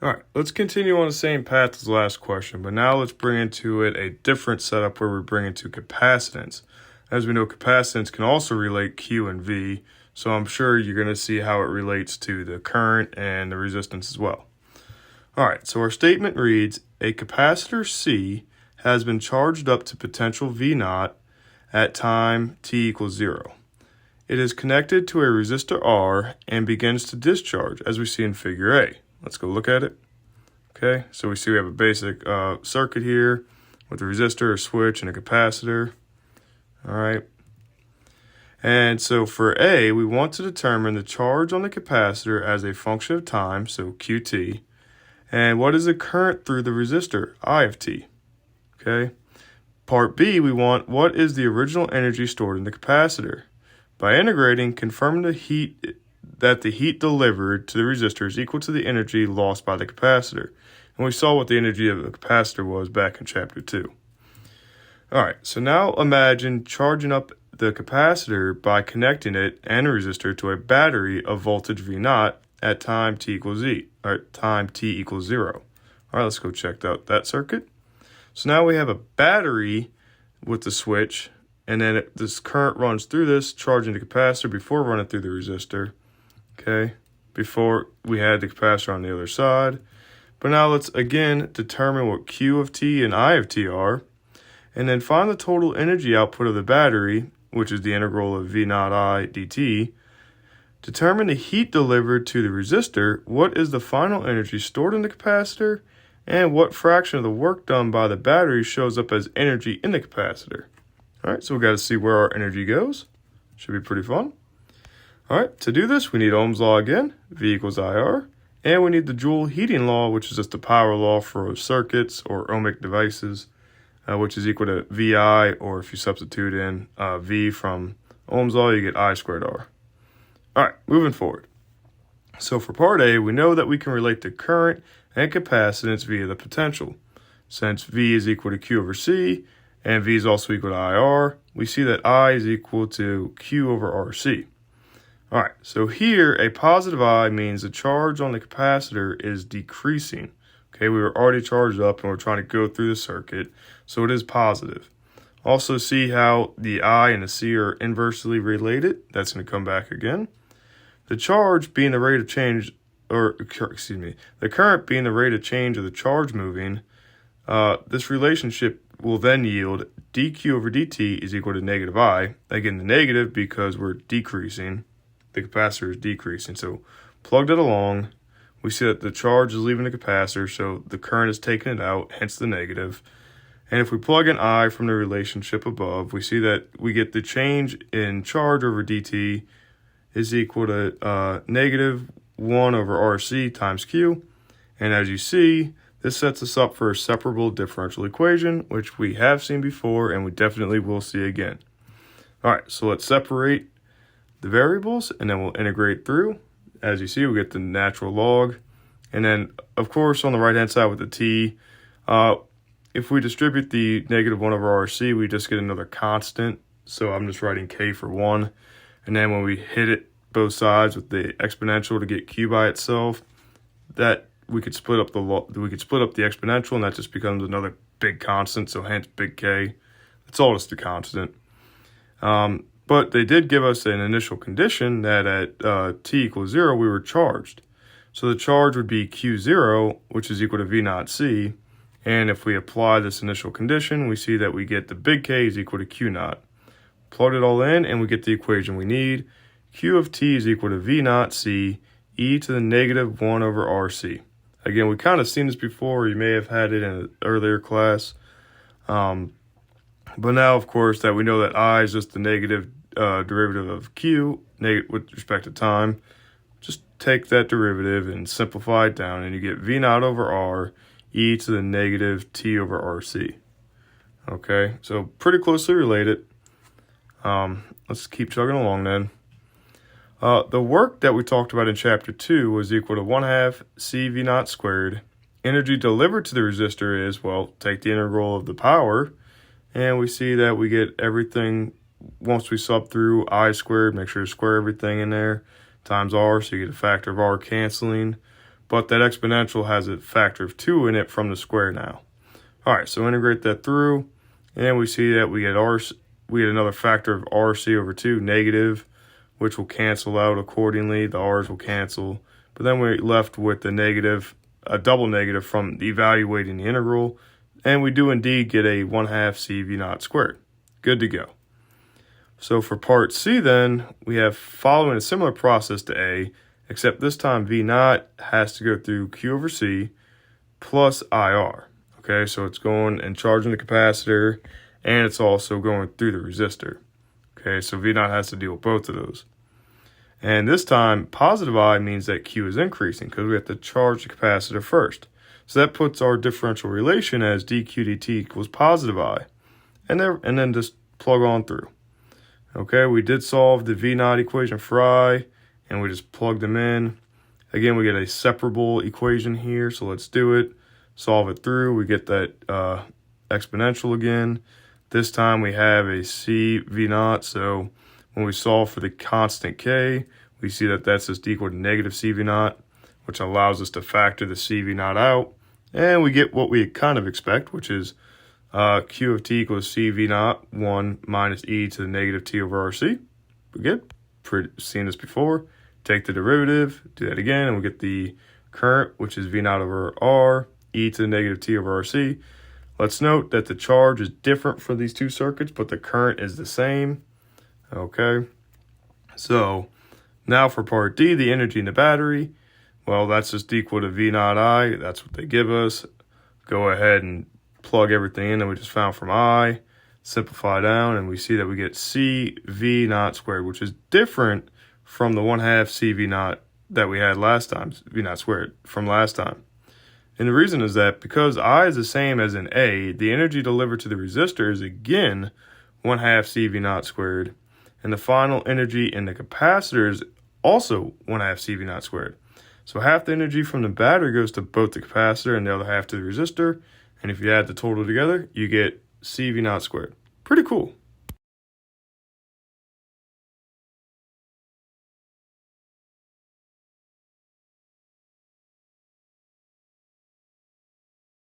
All right, let's continue on the same path as the last question, but now let's bring into it a different setup where we bring into capacitance. As we know, capacitance can also relate Q and V, so I'm sure you're going to see how it relates to the current and the resistance as well. All right, so our statement reads, a capacitor C has been charged up to potential V0 at time t equals 0. It is connected to a resistor R and begins to discharge, as we see in figure A. Let's go look at it. Okay, so we see we have a basic circuit here with a resistor, a switch, and a capacitor. All right. And so for A, we want to determine the charge on the capacitor as a function of time, so QT. And what is the current through the resistor, I of t? Okay. Part B, we want what is the original energy stored in the capacitor. By integrating, confirm that the heat delivered to the resistor is equal to the energy lost by the capacitor. And we saw what the energy of the capacitor was back in chapter 2. All right, so now imagine charging up the capacitor by connecting it and a resistor to a battery of voltage V0 at time t equals 0. All right, let's go check out that circuit. So now we have a battery with the switch, and then this current runs through this, charging the capacitor before running through the resistor. Okay, before we had the capacitor on the other side. But now let's again determine what Q of t and I of t are, and then find the total energy output of the battery, which is the integral of V0 I dt. Determine the heat delivered to the resistor, what is the final energy stored in the capacitor, and what fraction of the work done by the battery shows up as energy in the capacitor. All right, so we got to see where our energy goes. Should be pretty fun. All right, to do this, we need Ohm's law again, V equals IR, and we need the Joule heating law, which is just the power law for circuits or ohmic devices, which is equal to VI, or if you substitute in V from Ohm's law, you get I squared R. All right, moving forward. So for part A, we know that we can relate the current and capacitance via the potential. Since V is equal to Q over C, and V is also equal to IR, we see that I is equal to Q over RC. All right, so here a positive I means the charge on the capacitor is decreasing. Okay, we were already charged up and we're trying to go through the circuit, so it is positive. Also see how the I and the C are inversely related. That's going to come back again. The charge being the rate of change, the current being the rate of change of the charge moving, this relationship will then yield dq over dt is equal to negative I. Again, the negative because we're decreasing. The capacitor is decreasing. So plug that along. We see that the charge is leaving the capacitor, so the current is taking it out, hence the negative. And if we plug in I from the relationship above, we see that we get the change in charge over dt is equal to negative 1 over RC times Q. And as you see, this sets us up for a separable differential equation, which we have seen before and we definitely will see again. All right, so let's separate the variables and then we'll integrate through. As you see, we get the natural log. And then, of course, on the right-hand side with the t, if we distribute the negative 1 over RC, we just get another constant. So I'm just writing k for 1. And then when we hit it both sides with the exponential to get q by itself, that we could split up the exponential, and that just becomes another big constant, so hence big K. It's all just a constant. But they did give us an initial condition that at t equals 0, we were charged. So the charge would be Q0, which is equal to V0 C. And if we apply this initial condition, we see that we get the big K is equal to Q0. Plug it all in, and we get the equation we need. Q of t is equal to V0 C e to the negative 1 over RC. Again, we kind of seen this before. You may have had it in an earlier class. But now, of course, that we know that I is just the negative derivative of Q with respect to time, just take that derivative and simplify it down, and you get V0 over R e to the negative t over RC. Okay, so pretty closely related. Let's keep chugging along then. The work that we talked about in chapter 2 was equal to 1/2 CV0 squared. Energy delivered to the resistor is, well, take the integral of the power, and we see that we get everything once we sub through I squared, make sure to square everything in there, times R, so you get a factor of R canceling. but that exponential has a factor of 2 in it from the square now. All right, so integrate that through, and we see that we get another factor of RC over 2 negative, which will cancel out accordingly. The R's will cancel, but then we're left with the negative, a double negative from evaluating the integral, and we do indeed get a 1/2 CV0 squared. Good to go. So for part C then, we have following a similar process to A, except this time V0 has to go through Q over C plus IR. Okay, so it's going and charging the capacitor, and it's also going through the resistor. Okay, so V0 has to deal with both of those. And this time, positive I means that Q is increasing because we have to charge the capacitor first. So that puts our differential relation as dQ dt equals positive I. And then just plug on through. Okay, we did solve the V0 equation for I, and we just plugged them in. Again, we get a separable equation here, so let's do it. Solve it through. We get that exponential again. This time we have a CV0, so when we solve for the constant K, we see that that's just equal to negative CV0, which allows us to factor the CV0 out. And we get what we kind of expect, which is Q of t equals CV0, 1 minus e to the negative t over RC. We get, seen this before. Take the derivative, do that again, and we get the current, which is V0 over R, e to the negative t over RC. Let's note that the charge is different for these two circuits, but the current is the same. Okay, so now for part D, the energy in the battery, well, that's just equal to V0 I. That's what they give us. Go ahead and plug everything in that we just found from I, simplify down, and we see that we get CV0 squared, which is different from the 1/2 CV0 that we had last time, V0 squared from last time. And the reason is that because I is the same as in A, the energy delivered to the resistor is again 1/2 CV0 squared, and the final energy in the capacitor is also 1/2 CV0 squared. So half the energy from the battery goes to both the capacitor and the other half to the resistor, and if you add the total together, you get CV0 squared. Pretty cool.